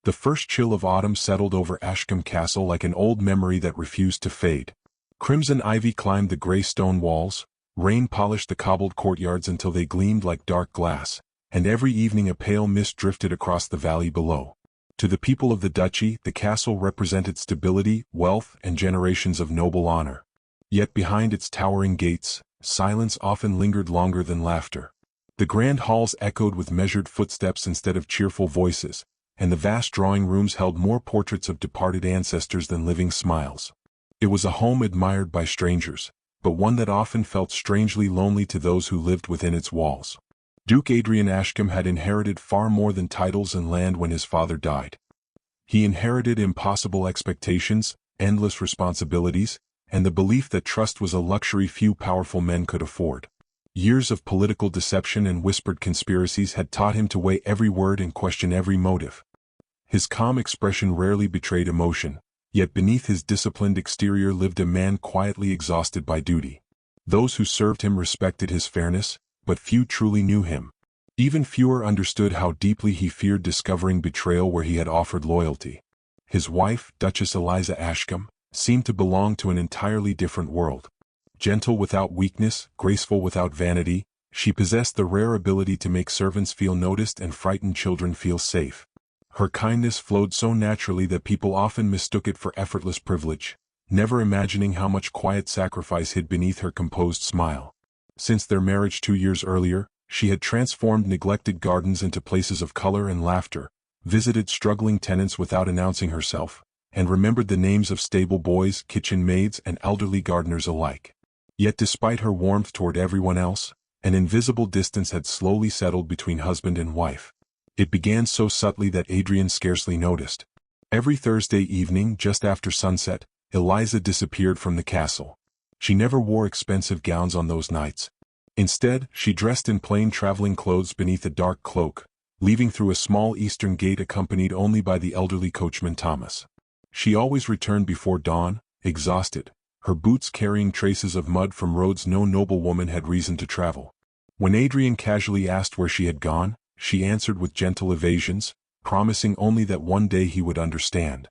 The first chill of autumn settled over Ashcombe Castle like an old memory that refused to fade. Crimson ivy climbed the grey stone walls, rain polished the cobbled courtyards until they gleamed like dark glass, and every evening a pale mist drifted across the valley below. To the people of the duchy, the castle represented stability, wealth, and generations of noble honor. Yet behind its towering gates, silence often lingered longer than laughter. The grand halls echoed with measured footsteps instead of cheerful voices, and the vast drawing rooms held more portraits of departed ancestors than living smiles. It was a home admired by strangers, but one that often felt strangely lonely to those who lived within its walls. Duke Adrian Ashcombe had inherited far more than titles and land when his father died. He inherited impossible expectations, endless responsibilities, and the belief that trust was a luxury few powerful men could afford. Years of political deception and whispered conspiracies had taught him to weigh every word and question every motive. His calm expression rarely betrayed emotion, yet beneath his disciplined exterior lived a man quietly exhausted by duty. Those who served him respected his fairness, but few truly knew him. Even fewer understood how deeply he feared discovering betrayal where he had offered loyalty. His wife, Duchess Eliza Ashcombe, seemed to belong to an entirely different world. Gentle without weakness, graceful without vanity, she possessed the rare ability to make servants feel noticed and frightened children feel safe. Her kindness flowed so naturally that people often mistook it for effortless privilege, never imagining how much quiet sacrifice hid beneath her composed smile. Since their marriage 2 years earlier, she had transformed neglected gardens into places of color and laughter, visited struggling tenants without announcing herself, and remembered the names of stable boys, kitchen maids, and elderly gardeners alike. Yet despite her warmth toward everyone else, an invisible distance had slowly settled between husband and wife. It began so subtly that Adrian scarcely noticed. Every Thursday evening, just after sunset, Eliza disappeared from the castle. She never wore expensive gowns on those nights. Instead, she dressed in plain traveling clothes beneath a dark cloak, leaving through a small eastern gate accompanied only by the elderly coachman Thomas. She always returned before dawn, exhausted, her boots carrying traces of mud from roads no noblewoman had reason to travel. When Adrian casually asked where she had gone, she answered with gentle evasions, promising only that one day he would understand.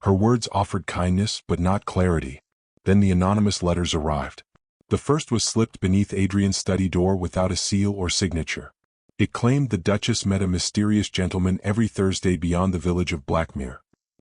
Her words offered kindness but not clarity. Then the anonymous letters arrived. The first was slipped beneath Adrian's study door without a seal or signature. It claimed the Duchess met a mysterious gentleman every Thursday beyond the village of Blackmere.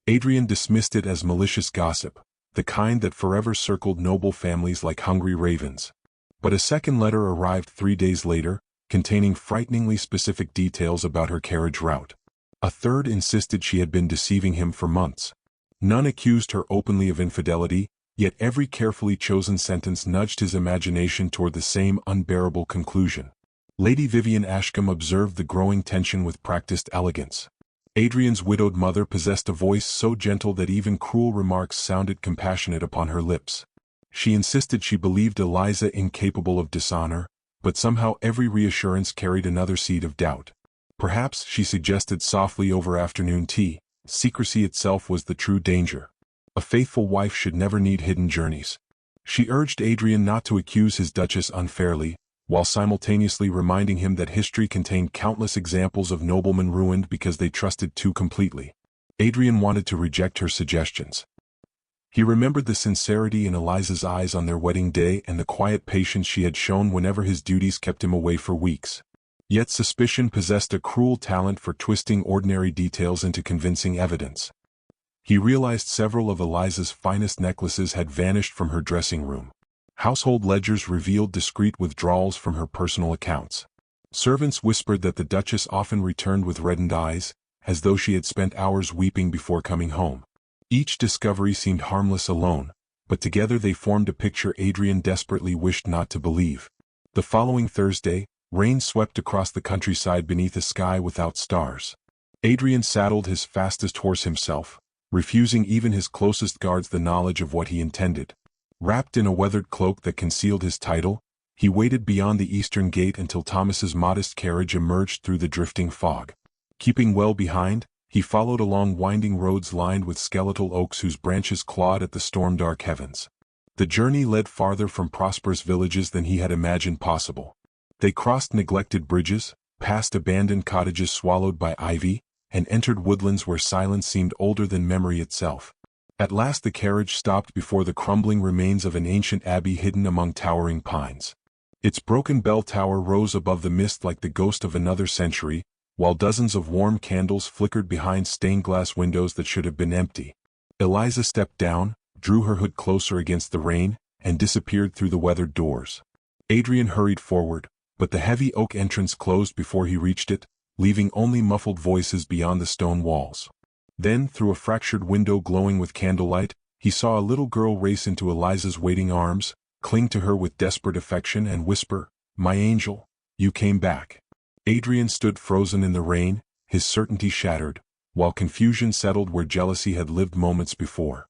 Adrian dismissed it as malicious gossip, the kind that forever circled noble families like hungry ravens. But a second letter arrived 3 days later, containing frighteningly specific details about her carriage route. A third insisted she had been deceiving him for months. None accused her openly of infidelity, yet every carefully chosen sentence nudged his imagination toward the same unbearable conclusion. Lady Vivian Ashcombe observed the growing tension with practiced elegance. Adrian's widowed mother possessed a voice so gentle that even cruel remarks sounded compassionate upon her lips. She insisted she believed Eliza incapable of dishonor, but somehow every reassurance carried another seed of doubt. Perhaps, she suggested softly over afternoon tea, secrecy itself was the true danger. A faithful wife should never need hidden journeys. She urged Adrian not to accuse his duchess unfairly, while simultaneously reminding him that history contained countless examples of noblemen ruined because they trusted too completely. Adrian wanted to reject her suggestions. He remembered the sincerity in Eliza's eyes on their wedding day and the quiet patience she had shown whenever his duties kept him away for weeks. Yet suspicion possessed a cruel talent for twisting ordinary details into convincing evidence. He realized several of Eliza's finest necklaces had vanished from her dressing room. Household ledgers revealed discreet withdrawals from her personal accounts. Servants whispered that the Duchess often returned with reddened eyes, as though she had spent hours weeping before coming home. Each discovery seemed harmless alone, but together they formed a picture Adrian desperately wished not to believe. The following Thursday, rain swept across the countryside beneath a sky without stars. Adrian saddled his fastest horse himself, refusing even his closest guards the knowledge of what he intended. Wrapped in a weathered cloak that concealed his title, he waited beyond the eastern gate until Thomas's modest carriage emerged through the drifting fog. Keeping well behind, he followed along winding roads lined with skeletal oaks whose branches clawed at the storm-dark heavens. The journey led farther from prosperous villages than he had imagined possible. They crossed neglected bridges, past abandoned cottages swallowed by ivy, and entered woodlands where silence seemed older than memory itself. At last the carriage stopped before the crumbling remains of an ancient abbey hidden among towering pines. Its broken bell tower rose above the mist like the ghost of another century, while dozens of warm candles flickered behind stained glass windows that should have been empty. Eliza stepped down, drew her hood closer against the rain, and disappeared through the weathered doors. Adrian hurried forward, but the heavy oak entrance closed before he reached it, leaving only muffled voices beyond the stone walls. Then, through a fractured window glowing with candlelight, he saw a little girl race into Eliza's waiting arms, cling to her with desperate affection and whisper, "My angel, you came back." Adrian stood frozen in the rain, his certainty shattered, while confusion settled where jealousy had lived moments before.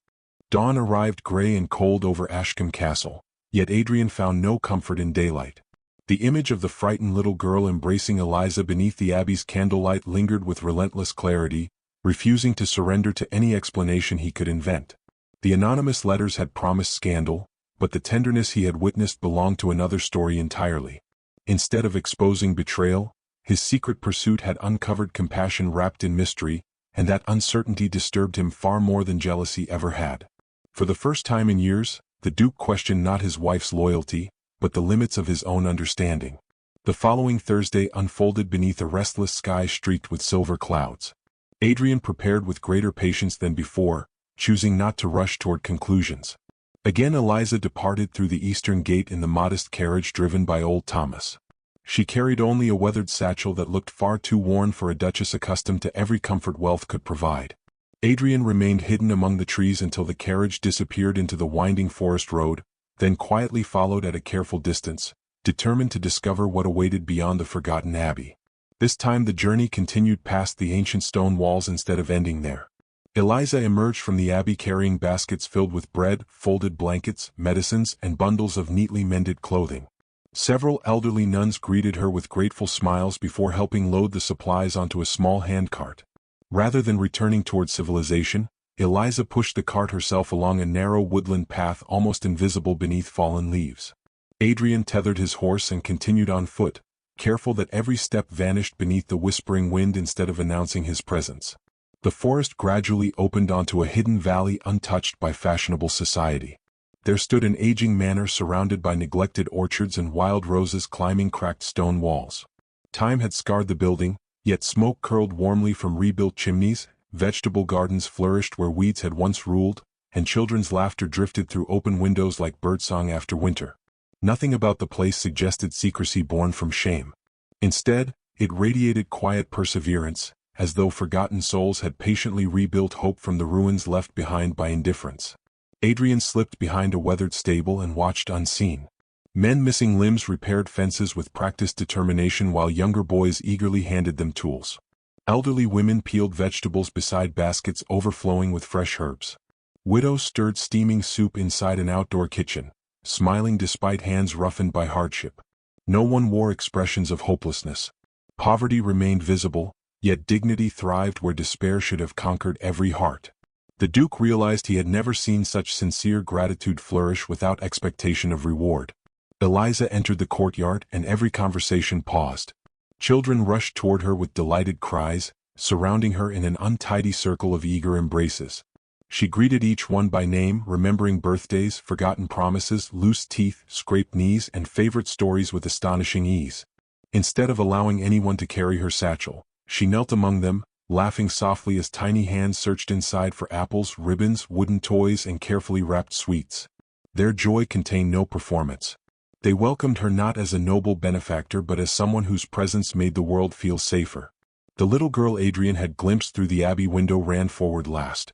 Dawn arrived gray and cold over Ashcombe Castle, yet Adrian found no comfort in daylight. The image of the frightened little girl embracing Eliza beneath the abbey's candlelight lingered with relentless clarity, refusing to surrender to any explanation he could invent. The anonymous letters had promised scandal, but the tenderness he had witnessed belonged to another story entirely. Instead of exposing betrayal, his secret pursuit had uncovered compassion wrapped in mystery, and that uncertainty disturbed him far more than jealousy ever had. For the first time in years, the Duke questioned not his wife's loyalty, but the limits of his own understanding. The following Thursday unfolded beneath a restless sky streaked with silver clouds. Adrian prepared with greater patience than before, choosing not to rush toward conclusions. Again Eliza departed through the eastern gate in the modest carriage driven by old Thomas. She carried only a weathered satchel that looked far too worn for a duchess accustomed to every comfort wealth could provide. Adrian remained hidden among the trees until the carriage disappeared into the winding forest road, then quietly followed at a careful distance, determined to discover what awaited beyond the forgotten abbey. This time the journey continued past the ancient stone walls instead of ending there. Eliza emerged from the abbey carrying baskets filled with bread, folded blankets, medicines, and bundles of neatly mended clothing. Several elderly nuns greeted her with grateful smiles before helping load the supplies onto a small handcart. Rather than returning toward civilization, Eliza pushed the cart herself along a narrow woodland path almost invisible beneath fallen leaves. Adrian tethered his horse and continued on foot, careful that every step vanished beneath the whispering wind instead of announcing his presence. The forest gradually opened onto a hidden valley untouched by fashionable society. There stood an aging manor surrounded by neglected orchards and wild roses climbing cracked stone walls. Time had scarred the building, yet smoke curled warmly from rebuilt chimneys, vegetable gardens flourished where weeds had once ruled, and children's laughter drifted through open windows like birdsong after winter. Nothing about the place suggested secrecy born from shame. Instead, it radiated quiet perseverance, as though forgotten souls had patiently rebuilt hope from the ruins left behind by indifference. Adrian slipped behind a weathered stable and watched unseen. Men missing limbs repaired fences with practiced determination while younger boys eagerly handed them tools. Elderly women peeled vegetables beside baskets overflowing with fresh herbs. Widows stirred steaming soup inside an outdoor kitchen, smiling despite hands roughened by hardship. No one wore expressions of hopelessness. Poverty remained visible, yet dignity thrived where despair should have conquered every heart. The Duke realized he had never seen such sincere gratitude flourish without expectation of reward. Eliza entered the courtyard and every conversation paused. Children rushed toward her with delighted cries, surrounding her in an untidy circle of eager embraces. She greeted each one by name, remembering birthdays, forgotten promises, loose teeth, scraped knees, and favorite stories with astonishing ease. Instead of allowing anyone to carry her satchel, she knelt among them, laughing softly as tiny hands searched inside for apples, ribbons, wooden toys, and carefully wrapped sweets. Their joy contained no performance. They welcomed her not as a noble benefactor but as someone whose presence made the world feel safer. The little girl Adrian had glimpsed through the abbey window ran forward last.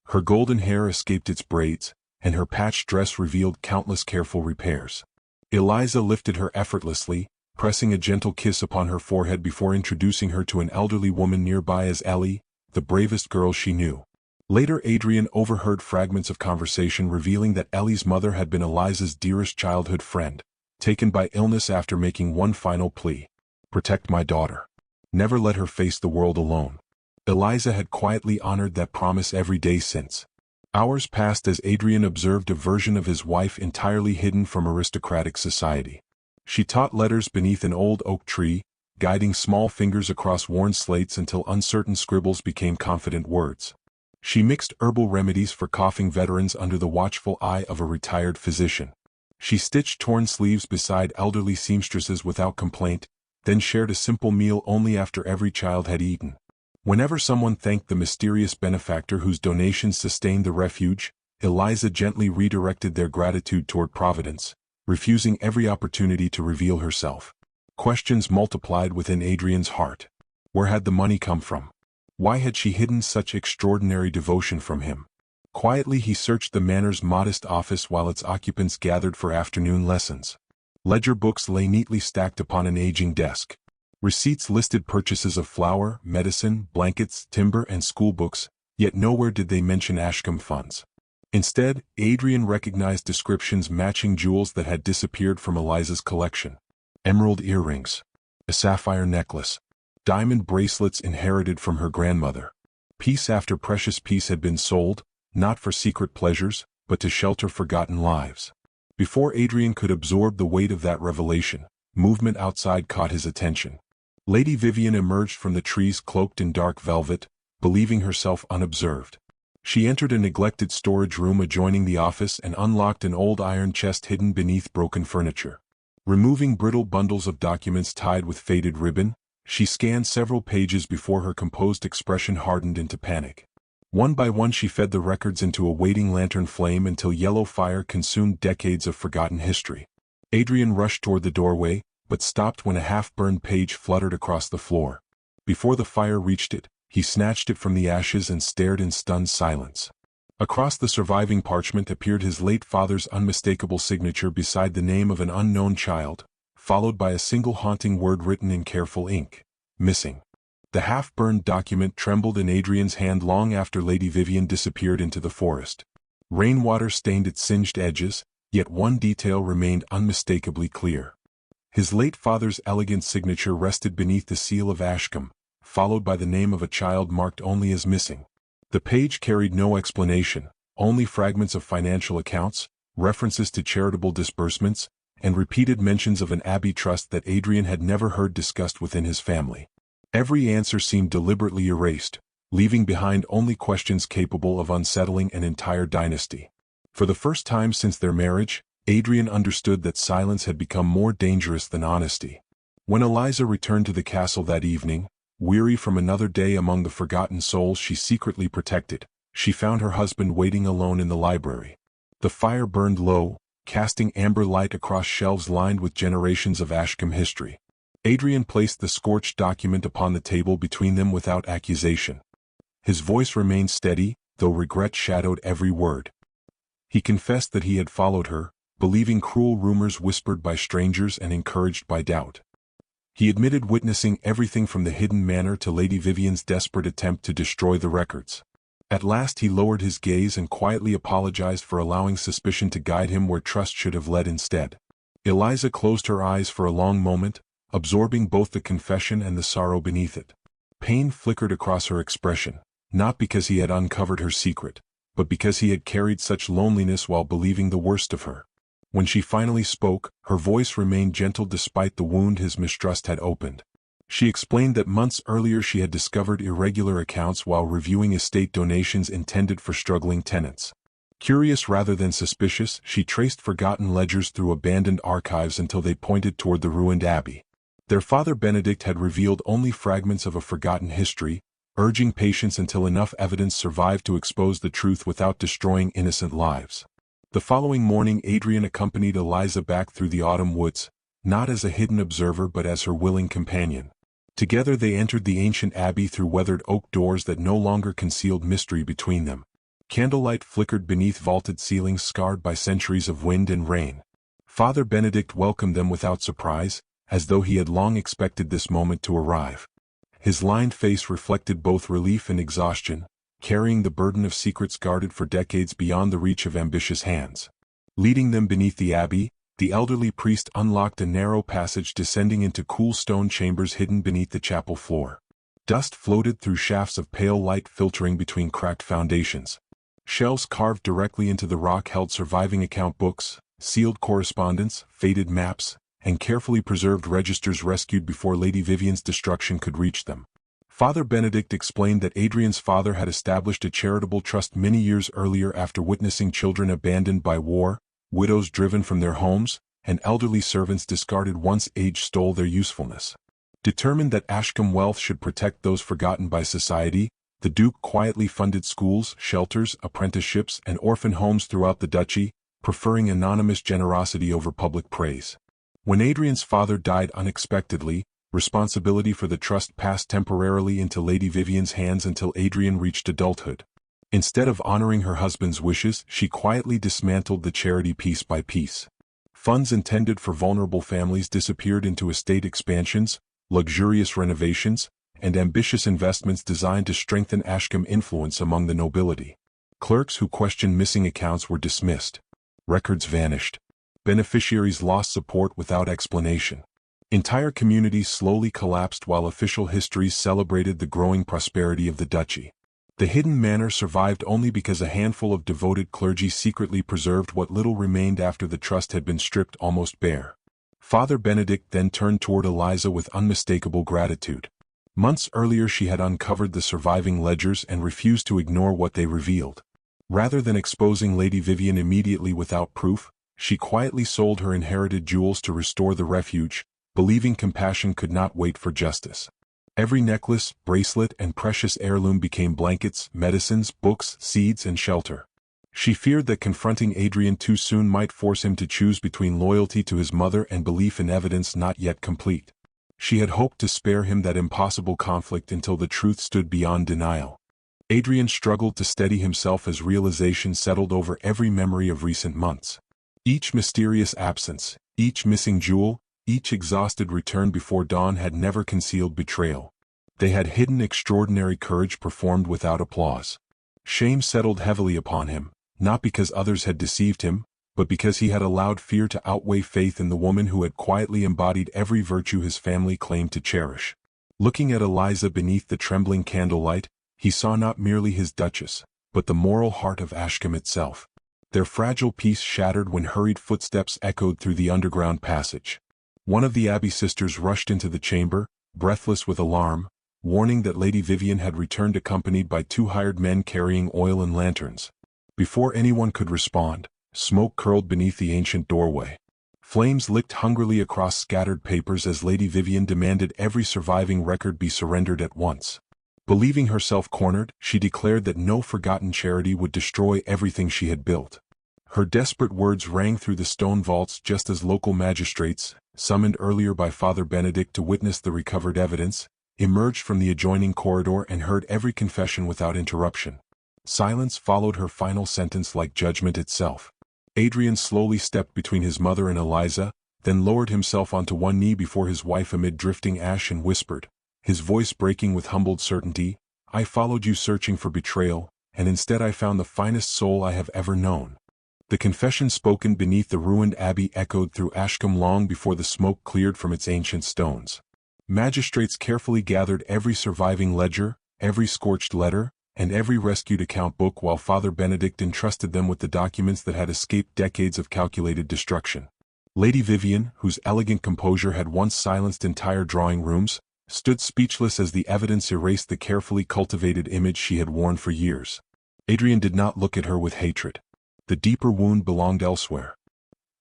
Her golden hair escaped its braids, and her patched dress revealed countless careful repairs. Eliza lifted her effortlessly, pressing a gentle kiss upon her forehead before introducing her to an elderly woman nearby as Ellie, the bravest girl she knew. Later Adrian overheard fragments of conversation revealing that Ellie's mother had been Eliza's dearest childhood friend, taken by illness after making one final plea: "Protect my daughter. Never let her face the world alone." Eliza had quietly honored that promise every day since. Hours passed as Adrian observed a version of his wife entirely hidden from aristocratic society. She taught letters beneath an old oak tree, guiding small fingers across worn slates until uncertain scribbles became confident words. She mixed herbal remedies for coughing veterans under the watchful eye of a retired physician. She stitched torn sleeves beside elderly seamstresses without complaint, then shared a simple meal only after every child had eaten. Whenever someone thanked the mysterious benefactor whose donations sustained the refuge, Eliza gently redirected their gratitude toward Providence, refusing every opportunity to reveal herself. Questions multiplied within Adrian's heart. Where had the money come from? Why had she hidden such extraordinary devotion from him? Quietly he searched the manor's modest office while its occupants gathered for afternoon lessons. Ledger books lay neatly stacked upon an aging desk. Receipts listed purchases of flour, medicine, blankets, timber, and schoolbooks, yet nowhere did they mention Ashcombe funds. Instead, Adrian recognized descriptions matching jewels that had disappeared from Eliza's collection. Emerald earrings, a sapphire necklace, diamond bracelets inherited from her grandmother. Piece after precious piece had been sold, not for secret pleasures, but to shelter forgotten lives. Before Adrian could absorb the weight of that revelation, movement outside caught his attention. Lady Vivian emerged from the trees cloaked in dark velvet, believing herself unobserved. She entered a neglected storage room adjoining the office and unlocked an old iron chest hidden beneath broken furniture. Removing brittle bundles of documents tied with faded ribbon, she scanned several pages before her composed expression hardened into panic. One by one she fed the records into a waiting lantern flame until yellow fire consumed decades of forgotten history. Adrian rushed toward the doorway, but stopped when a half-burned page fluttered across the floor. Before the fire reached it, he snatched it from the ashes and stared in stunned silence. Across the surviving parchment appeared his late father's unmistakable signature beside the name of an unknown child, followed by a single haunting word written in careful ink: missing. The half-burned document trembled in Adrian's hand long after Lady Vivian disappeared into the forest. Rainwater stained its singed edges, yet one detail remained unmistakably clear. His late father's elegant signature rested beneath the seal of Ashcombe, followed by the name of a child marked only as missing. The page carried no explanation, only fragments of financial accounts, references to charitable disbursements, and repeated mentions of an abbey trust that Adrian had never heard discussed within his family. Every answer seemed deliberately erased, leaving behind only questions capable of unsettling an entire dynasty. For the first time since their marriage, Adrian understood that silence had become more dangerous than honesty. When Eliza returned to the castle that evening, weary from another day among the forgotten souls she secretly protected, she found her husband waiting alone in the library. The fire burned low, casting amber light across shelves lined with generations of Ashcombe history. Adrian placed the scorched document upon the table between them without accusation. His voice remained steady, though regret shadowed every word. He confessed that he had followed her, believing cruel rumors whispered by strangers and encouraged by doubt. He admitted witnessing everything from the hidden manor to Lady Vivian's desperate attempt to destroy the records. At last he lowered his gaze and quietly apologized for allowing suspicion to guide him where trust should have led instead. Eliza closed her eyes for a long moment, absorbing both the confession and the sorrow beneath it. Pain flickered across her expression, not because he had uncovered her secret, but because he had carried such loneliness while believing the worst of her. When she finally spoke, her voice remained gentle despite the wound his mistrust had opened. She explained that months earlier she had discovered irregular accounts while reviewing estate donations intended for struggling tenants. Curious rather than suspicious, she traced forgotten ledgers through abandoned archives until they pointed toward the ruined abbey. Their father Benedict had revealed only fragments of a forgotten history, urging patience until enough evidence survived to expose the truth without destroying innocent lives. The following morning Adrian accompanied Eliza back through the autumn woods, not as a hidden observer but as her willing companion. Together they entered the ancient abbey through weathered oak doors that no longer concealed mystery between them. Candlelight flickered beneath vaulted ceilings scarred by centuries of wind and rain. Father Benedict welcomed them without surprise, as though he had long expected this moment to arrive. His lined face reflected both relief and exhaustion, carrying the burden of secrets guarded for decades beyond the reach of ambitious hands. Leading them beneath the abbey, the elderly priest unlocked a narrow passage descending into cool stone chambers hidden beneath the chapel floor. Dust floated through shafts of pale light filtering between cracked foundations. Shelves carved directly into the rock held surviving account books, sealed correspondence, faded maps, and carefully preserved registers rescued before Lady Vivian's destruction could reach them. Father Benedict explained that Adrian's father had established a charitable trust many years earlier after witnessing children abandoned by war, widows driven from their homes, and elderly servants discarded once age stole their usefulness. Determined that Ashcombe wealth should protect those forgotten by society, the Duke quietly funded schools, shelters, apprenticeships, and orphan homes throughout the duchy, preferring anonymous generosity over public praise. When Adrian's father died unexpectedly, responsibility for the trust passed temporarily into Lady Vivian's hands until Adrian reached adulthood. Instead of honoring her husband's wishes, she quietly dismantled the charity piece by piece. Funds intended for vulnerable families disappeared into estate expansions, luxurious renovations, and ambitious investments designed to strengthen Ashcombe influence among the nobility. Clerks who questioned missing accounts were dismissed. Records vanished. Beneficiaries lost support without explanation. Entire communities slowly collapsed while official histories celebrated the growing prosperity of the duchy. The hidden manor survived only because a handful of devoted clergy secretly preserved what little remained after the trust had been stripped almost bare. Father Benedict then turned toward Eliza with unmistakable gratitude. Months earlier she had uncovered the surviving ledgers and refused to ignore what they revealed. Rather than exposing Lady Vivian immediately without proof, she quietly sold her inherited jewels to restore the refuge, believing compassion could not wait for justice. Every necklace, bracelet, and precious heirloom became blankets, medicines, books, seeds, and shelter. She feared that confronting Adrian too soon might force him to choose between loyalty to his mother and belief in evidence not yet complete. She had hoped to spare him that impossible conflict until the truth stood beyond denial. Adrian struggled to steady himself as realization settled over every memory of recent months. Each mysterious absence, each missing jewel, each exhausted return before dawn had never concealed betrayal. They had hidden extraordinary courage performed without applause. Shame settled heavily upon him, not because others had deceived him, but because he had allowed fear to outweigh faith in the woman who had quietly embodied every virtue his family claimed to cherish. Looking at Eliza beneath the trembling candlelight, he saw not merely his duchess, but the moral heart of Ashcombe itself. Their fragile peace shattered when hurried footsteps echoed through the underground passage. One of the Abbey sisters rushed into the chamber, breathless with alarm, warning that Lady Vivian had returned accompanied by 2 hired men carrying oil and lanterns. Before anyone could respond, smoke curled beneath the ancient doorway. Flames licked hungrily across scattered papers as Lady Vivian demanded every surviving record be surrendered at once. Believing herself cornered, she declared that no forgotten charity would destroy everything she had built. Her desperate words rang through the stone vaults just as local magistrates, summoned earlier by Father Benedict to witness the recovered evidence, emerged from the adjoining corridor and heard every confession without interruption. Silence followed her final sentence like judgment itself. Adrian slowly stepped between his mother and Eliza, then lowered himself onto one knee before his wife amid drifting ash and whispered, his voice breaking with humbled certainty, "I followed you searching for betrayal, and instead I found the finest soul I have ever known." The confession spoken beneath the ruined abbey echoed through Ashcombe long before the smoke cleared from its ancient stones. Magistrates carefully gathered every surviving ledger, every scorched letter, and every rescued account book while Father Benedict entrusted them with the documents that had escaped decades of calculated destruction. Lady Vivian, whose elegant composure had once silenced entire drawing rooms, stood speechless as the evidence erased the carefully cultivated image she had worn for years. Adrian did not look at her with hatred. The deeper wound belonged elsewhere.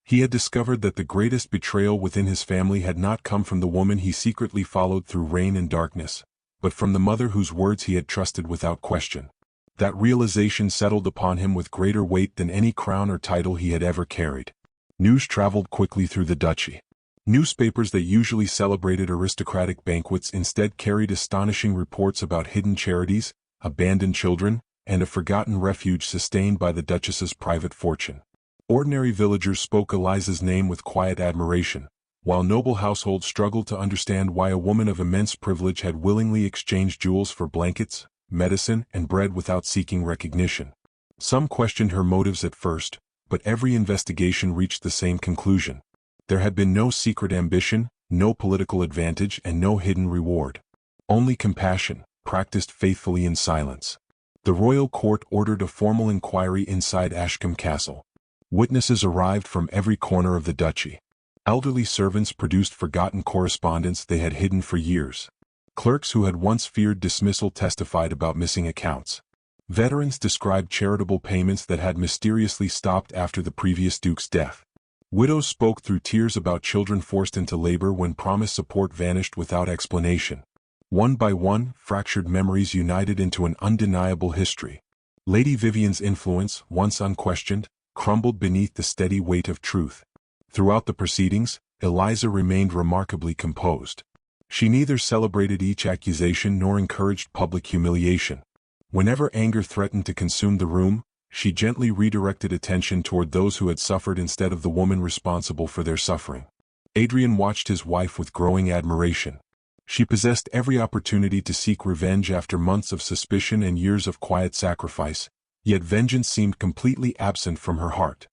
He had discovered that the greatest betrayal within his family had not come from the woman he secretly followed through rain and darkness, but from the mother whose words he had trusted without question. That realization settled upon him with greater weight than any crown or title he had ever carried. News traveled quickly through the duchy. Newspapers that usually celebrated aristocratic banquets instead carried astonishing reports about hidden charities, abandoned children, and a forgotten refuge sustained by the Duchess's private fortune. Ordinary villagers spoke Eliza's name with quiet admiration, while noble households struggled to understand why a woman of immense privilege had willingly exchanged jewels for blankets, medicine, and bread without seeking recognition. Some questioned her motives at first, but every investigation reached the same conclusion. There had been no secret ambition, no political advantage, and no hidden reward. Only compassion, practiced faithfully in silence. The royal court ordered a formal inquiry inside Ashcombe Castle. Witnesses arrived from every corner of the duchy. Elderly servants produced forgotten correspondence they had hidden for years. Clerks who had once feared dismissal testified about missing accounts. Veterans described charitable payments that had mysteriously stopped after the previous duke's death. Widows spoke through tears about children forced into labor when promised support vanished without explanation. One by one, fractured memories united into an undeniable history. Lady Vivian's influence, once unquestioned, crumbled beneath the steady weight of truth. Throughout the proceedings, Eliza remained remarkably composed. She neither celebrated each accusation nor encouraged public humiliation. Whenever anger threatened to consume the room, she gently redirected attention toward those who had suffered instead of the woman responsible for their suffering. Adrian watched his wife with growing admiration. She possessed every opportunity to seek revenge after months of suspicion and years of quiet sacrifice, yet vengeance seemed completely absent from her heart.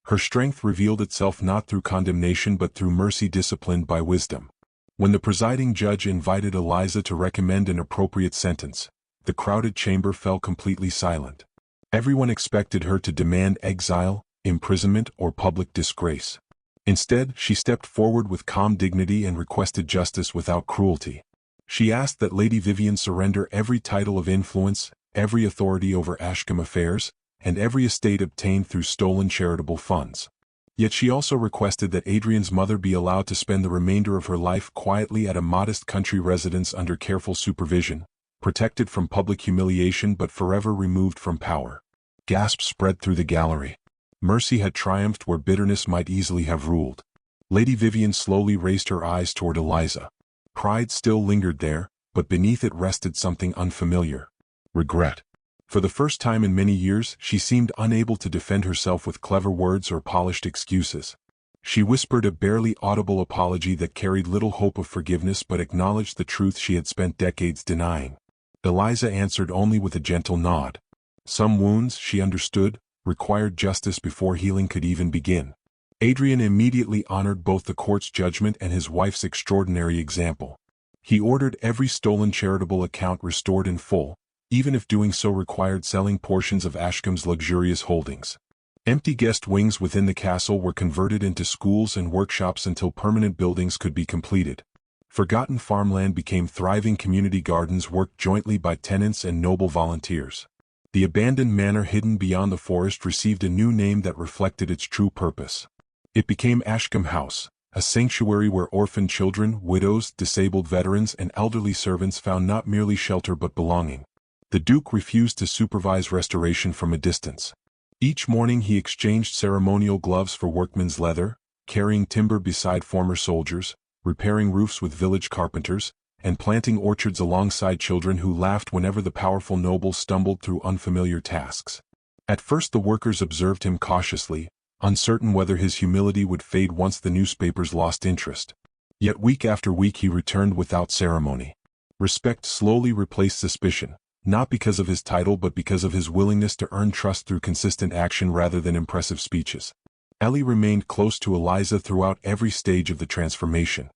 Her strength revealed itself not through condemnation but through mercy disciplined by wisdom. When the presiding judge invited Eliza to recommend an appropriate sentence, the crowded chamber fell completely silent. Everyone expected her to demand exile, imprisonment, or public disgrace. Instead, she stepped forward with calm dignity and requested justice without cruelty. She asked that Lady Vivian surrender every title of influence, every authority over Ashcombe affairs, and every estate obtained through stolen charitable funds. Yet she also requested that Adrian's mother be allowed to spend the remainder of her life quietly at a modest country residence under careful supervision, protected from public humiliation but forever removed from power. Gasps spread through the gallery. Mercy had triumphed where bitterness might easily have ruled. Lady Vivian slowly raised her eyes toward Eliza. Pride still lingered there, but beneath it rested something unfamiliar. Regret. For the first time in many years, she seemed unable to defend herself with clever words or polished excuses. She whispered a barely audible apology that carried little hope of forgiveness but acknowledged the truth she had spent decades denying. Eliza answered only with a gentle nod. Some wounds, she understood, required justice before healing could even begin. Adrian immediately honored both the court's judgment and his wife's extraordinary example. He ordered every stolen charitable account restored in full, even if doing so required selling portions of Ashcombe's luxurious holdings. Empty guest wings within the castle were converted into schools and workshops until permanent buildings could be completed. Forgotten farmland became thriving community gardens worked jointly by tenants and noble volunteers. The abandoned manor hidden beyond the forest received a new name that reflected its true purpose. It became Ashcombe House, a sanctuary where orphaned children, widows, disabled veterans, and elderly servants found not merely shelter but belonging. The Duke refused to supervise restoration from a distance. Each morning he exchanged ceremonial gloves for workman's leather, carrying timber beside former soldiers, repairing roofs with village carpenters, and planting orchards alongside children who laughed whenever the powerful noble stumbled through unfamiliar tasks. At first the workers observed him cautiously, uncertain whether his humility would fade once the newspapers lost interest. Yet week after week he returned without ceremony. Respect slowly replaced suspicion, not because of his title but because of his willingness to earn trust through consistent action rather than impressive speeches. Ellie remained close to Eliza throughout every stage of the transformation.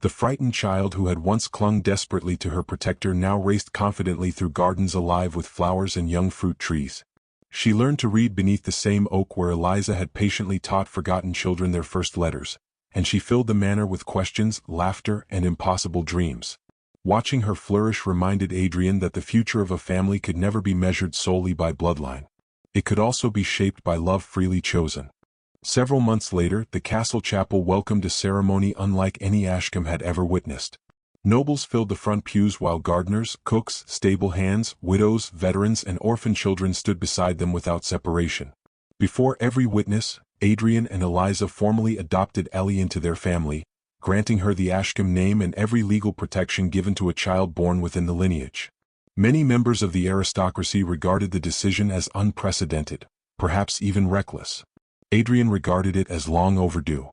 The frightened child who had once clung desperately to her protector now raced confidently through gardens alive with flowers and young fruit trees. She learned to read beneath the same oak where Eliza had patiently taught forgotten children their first letters, and she filled the manor with questions, laughter, and impossible dreams. Watching her flourish reminded Adrian that the future of a family could never be measured solely by bloodline. It could also be shaped by love freely chosen. Several months later, the castle chapel welcomed a ceremony unlike any Ashcombe had ever witnessed. Nobles filled the front pews while gardeners, cooks, stable hands, widows, veterans, and orphan children stood beside them without separation. Before every witness, Adrian and Eliza formally adopted Ellie into their family, granting her the Ashcombe name and every legal protection given to a child born within the lineage. Many members of the aristocracy regarded the decision as unprecedented, perhaps even reckless. Adrian regarded it as long overdue.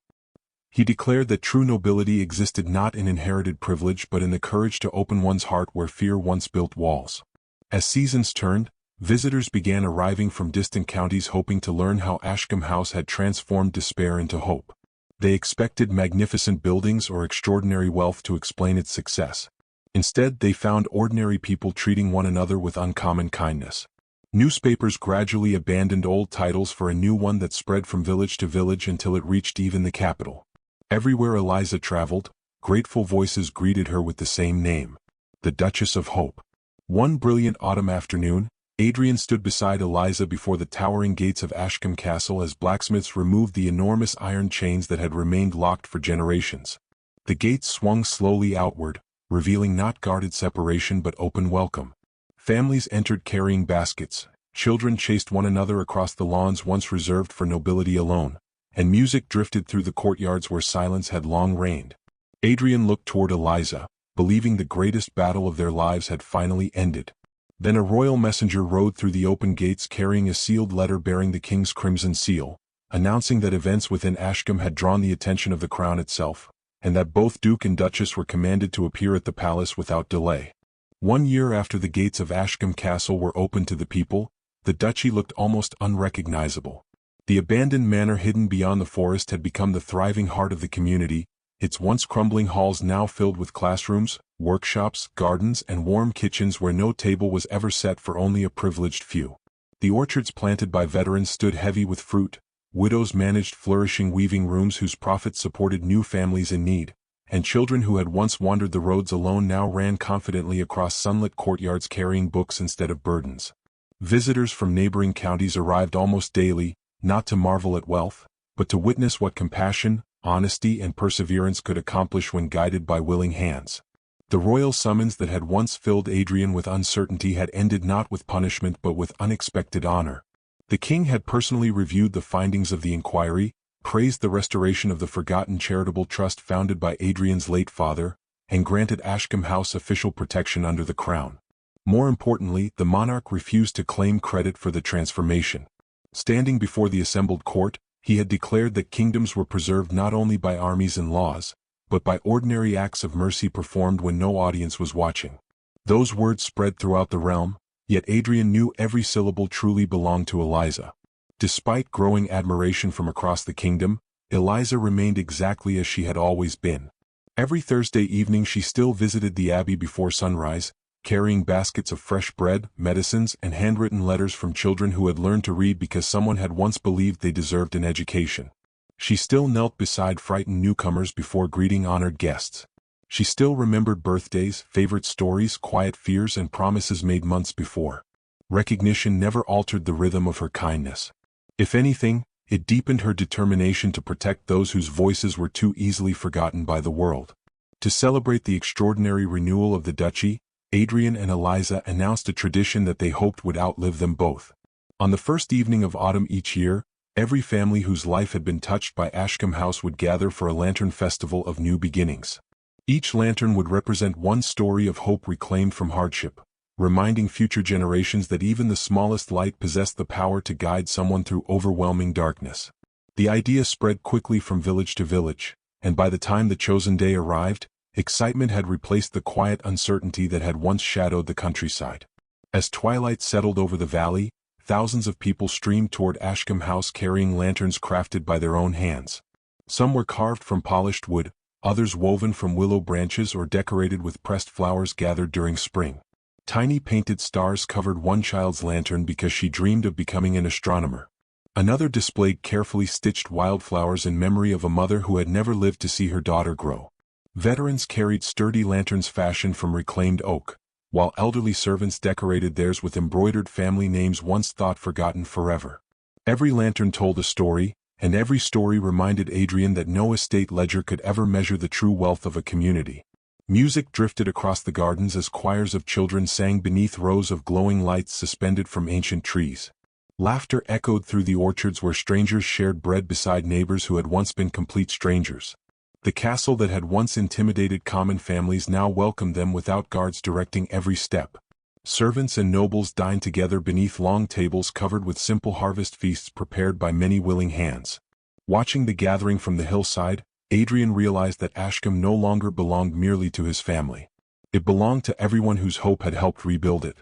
He declared that true nobility existed not in inherited privilege but in the courage to open one's heart where fear once built walls. As seasons turned, visitors began arriving from distant counties hoping to learn how Ashcombe House had transformed despair into hope. They expected magnificent buildings or extraordinary wealth to explain its success. Instead, they found ordinary people treating one another with uncommon kindness. Newspapers gradually abandoned old titles for a new one that spread from village to village until it reached even the capital. Everywhere Eliza traveled, grateful voices greeted her with the same name, the Duchess of Hope. One brilliant autumn afternoon, Adrian stood beside Eliza before the towering gates of Ashcombe Castle as blacksmiths removed the enormous iron chains that had remained locked for generations. The gates swung slowly outward, revealing not guarded separation but open welcome. Families entered carrying baskets, children chased one another across the lawns once reserved for nobility alone, and music drifted through the courtyards where silence had long reigned. Adrian looked toward Eliza, believing the greatest battle of their lives had finally ended. Then a royal messenger rode through the open gates carrying a sealed letter bearing the king's crimson seal, announcing that events within Ashcombe had drawn the attention of the crown itself, and that both Duke and Duchess were commanded to appear at the palace without delay. 1 year after the gates of Ashcombe Castle were opened to the people, the duchy looked almost unrecognizable. The abandoned manor hidden beyond the forest had become the thriving heart of the community, its once crumbling halls now filled with classrooms, workshops, gardens, and warm kitchens where no table was ever set for only a privileged few. The orchards planted by veterans stood heavy with fruit, widows managed flourishing weaving rooms whose profits supported new families in need, and children who had once wandered the roads alone now ran confidently across sunlit courtyards carrying books instead of burdens. Visitors from neighboring counties arrived almost daily, not to marvel at wealth, but to witness what compassion, honesty, and perseverance could accomplish when guided by willing hands. The royal summons that had once filled Adrian with uncertainty had ended not with punishment but with unexpected honor. The king had personally reviewed the findings of the inquiry, praised the restoration of the forgotten charitable trust founded by Adrian's late father, and granted Ashcombe House official protection under the crown. More importantly, the monarch refused to claim credit for the transformation. Standing before the assembled court, he had declared that kingdoms were preserved not only by armies and laws, but by ordinary acts of mercy performed when no audience was watching. Those words spread throughout the realm, yet Adrian knew every syllable truly belonged to Eliza. Despite growing admiration from across the kingdom, Eliza remained exactly as she had always been. Every Thursday evening she still visited the abbey before sunrise, carrying baskets of fresh bread, medicines, and handwritten letters from children who had learned to read because someone had once believed they deserved an education. She still knelt beside frightened newcomers before greeting honored guests. She still remembered birthdays, favorite stories, quiet fears, and promises made months before. Recognition never altered the rhythm of her kindness. If anything, it deepened her determination to protect those whose voices were too easily forgotten by the world. To celebrate the extraordinary renewal of the duchy, Adrian and Eliza announced a tradition that they hoped would outlive them both. On the first evening of autumn each year, every family whose life had been touched by Ashcombe House would gather for a lantern festival of new beginnings. Each lantern would represent one story of hope reclaimed from hardship, reminding future generations that even the smallest light possessed the power to guide someone through overwhelming darkness. The idea spread quickly from village to village, and by the time the chosen day arrived, excitement had replaced the quiet uncertainty that had once shadowed the countryside. As twilight settled over the valley, thousands of people streamed toward Ashcombe House carrying lanterns crafted by their own hands. Some were carved from polished wood, others woven from willow branches or decorated with pressed flowers gathered during spring. Tiny painted stars covered one child's lantern because she dreamed of becoming an astronomer. Another displayed carefully stitched wildflowers in memory of a mother who had never lived to see her daughter grow. Veterans carried sturdy lanterns fashioned from reclaimed oak, while elderly servants decorated theirs with embroidered family names once thought forgotten forever. Every lantern told a story, and every story reminded Adrian that no estate ledger could ever measure the true wealth of a community. Music drifted across the gardens as choirs of children sang beneath rows of glowing lights suspended from ancient trees. Laughter echoed through the orchards where strangers shared bread beside neighbors who had once been complete strangers. The castle that had once intimidated common families now welcomed them without guards directing every step. Servants and nobles dined together beneath long tables covered with simple harvest feasts prepared by many willing hands. Watching the gathering from the hillside, Adrian realized that Ashcombe no longer belonged merely to his family. It belonged to everyone whose hope had helped rebuild it.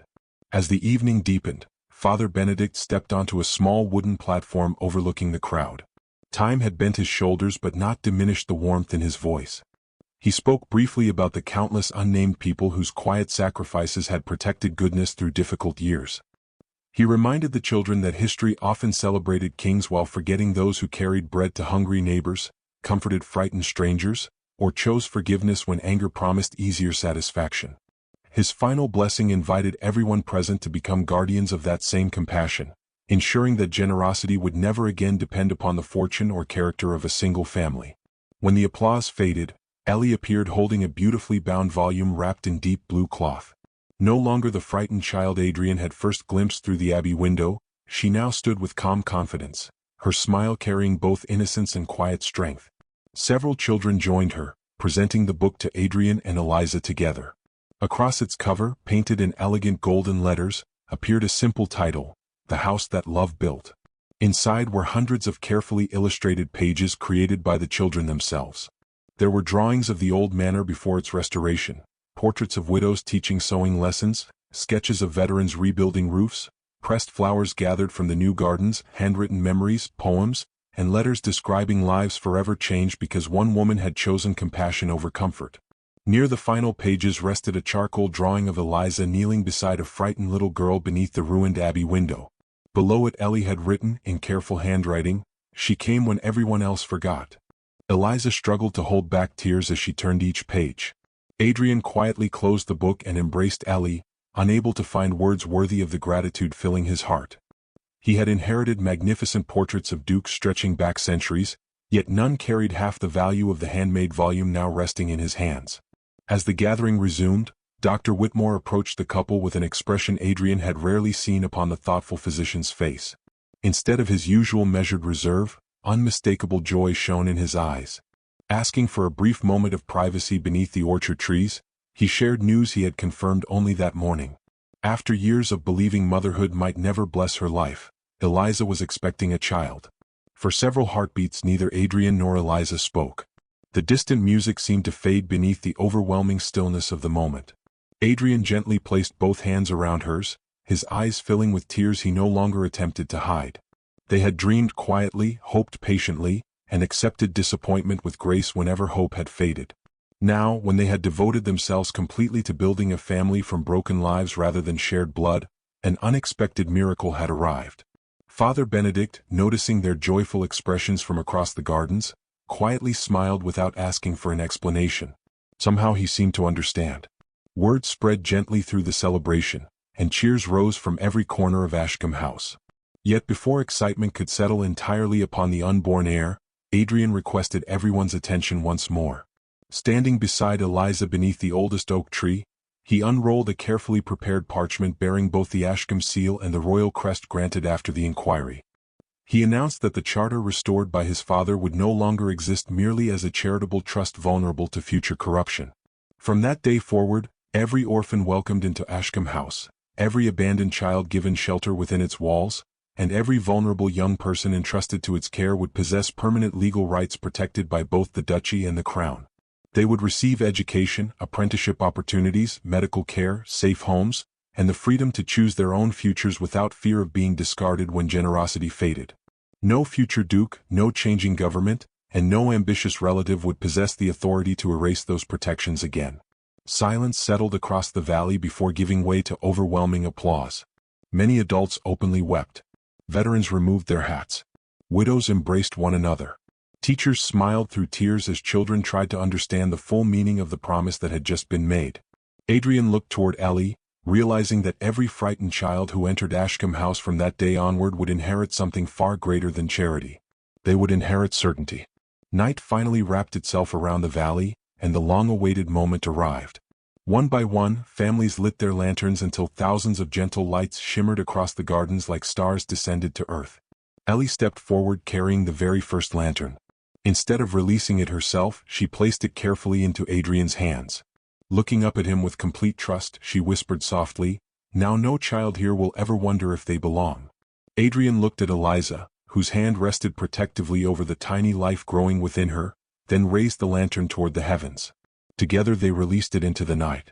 As the evening deepened, Father Benedict stepped onto a small wooden platform overlooking the crowd. Time had bent his shoulders but not diminished the warmth in his voice. He spoke briefly about the countless unnamed people whose quiet sacrifices had protected goodness through difficult years. He reminded the children that history often celebrated kings while forgetting those who carried bread to hungry neighbors, comforted frightened strangers, or chose forgiveness when anger promised easier satisfaction. His final blessing invited everyone present to become guardians of that same compassion, ensuring that generosity would never again depend upon the fortune or character of a single family. When the applause faded, Ellie appeared holding a beautifully bound volume wrapped in deep blue cloth. No longer the frightened child Adrian had first glimpsed through the abbey window, she now stood with calm confidence, her smile carrying both innocence and quiet strength. Several children joined her, presenting the book to Adrian and Eliza together. Across its cover, painted in elegant golden letters, appeared a simple title, The House That Love Built. Inside were hundreds of carefully illustrated pages created by the children themselves. There were drawings of the old manor before its restoration, portraits of widows teaching sewing lessons, sketches of veterans rebuilding roofs, pressed flowers gathered from the new gardens, handwritten memories, poems, and letters describing lives forever changed because one woman had chosen compassion over comfort. Near the final pages rested a charcoal drawing of Eliza kneeling beside a frightened little girl beneath the ruined abbey window. Below it Ellie had written, in careful handwriting, "She came when everyone else forgot." Eliza struggled to hold back tears as she turned each page. Adrian quietly closed the book and embraced Ellie, unable to find words worthy of the gratitude filling his heart. He had inherited magnificent portraits of dukes stretching back centuries, yet none carried half the value of the handmade volume now resting in his hands. As the gathering resumed, Dr. Whitmore approached the couple with an expression Adrian had rarely seen upon the thoughtful physician's face. Instead of his usual measured reserve, unmistakable joy shone in his eyes. Asking for a brief moment of privacy beneath the orchard trees, he shared news he had confirmed only that morning. After years of believing motherhood might never bless her life, Eliza was expecting a child. For several heartbeats neither Adrian nor Eliza spoke. The distant music seemed to fade beneath the overwhelming stillness of the moment. Adrian gently placed both hands around hers, his eyes filling with tears he no longer attempted to hide. They had dreamed quietly, hoped patiently, and accepted disappointment with grace whenever hope had faded. Now, when they had devoted themselves completely to building a family from broken lives rather than shared blood, an unexpected miracle had arrived. Father Benedict, noticing their joyful expressions from across the gardens, quietly smiled without asking for an explanation. Somehow he seemed to understand. Word spread gently through the celebration, and cheers rose from every corner of Ashcombe House. Yet before excitement could settle entirely upon the unborn heir, Adrian requested everyone's attention once more. Standing beside Eliza beneath the oldest oak tree, he unrolled a carefully prepared parchment bearing both the Ashcombe seal and the royal crest granted after the inquiry. He announced that the charter restored by his father would no longer exist merely as a charitable trust vulnerable to future corruption. From that day forward, every orphan welcomed into Ashcombe House, every abandoned child given shelter within its walls, and every vulnerable young person entrusted to its care would possess permanent legal rights protected by both the duchy and the crown. They would receive education, apprenticeship opportunities, medical care, safe homes, and the freedom to choose their own futures without fear of being discarded when generosity faded. No future duke, no changing government, and no ambitious relative would possess the authority to erase those protections again. Silence settled across the valley before giving way to overwhelming applause. Many adults openly wept. Veterans removed their hats. Widows embraced one another. Teachers smiled through tears as children tried to understand the full meaning of the promise that had just been made. Adrian looked toward Ellie, realizing that every frightened child who entered Ashcombe House from that day onward would inherit something far greater than charity. They would inherit certainty. Night finally wrapped itself around the valley, and the long-awaited moment arrived. One by one, families lit their lanterns until thousands of gentle lights shimmered across the gardens like stars descended to earth. Ellie stepped forward carrying the very first lantern. Instead of releasing it herself, she placed it carefully into Adrian's hands. Looking up at him with complete trust, she whispered softly, "Now no child here will ever wonder if they belong." Adrian looked at Eliza, whose hand rested protectively over the tiny life growing within her, then raised the lantern toward the heavens. Together they released it into the night.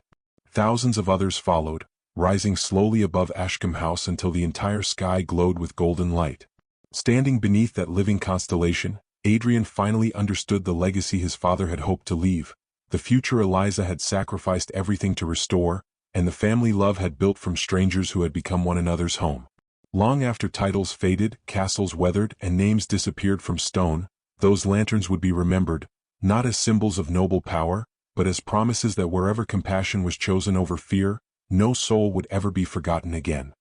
Thousands of others followed, rising slowly above Ashcombe House until the entire sky glowed with golden light. Standing beneath that living constellation, Adrian finally understood the legacy his father had hoped to leave. The future Eliza had sacrificed everything to restore, and the family love had built from strangers who had become one another's home. Long after titles faded, castles weathered, and names disappeared from stone, Those lanterns would be remembered, not as symbols of noble power, but as promises that wherever compassion was chosen over fear, no soul would ever be forgotten again.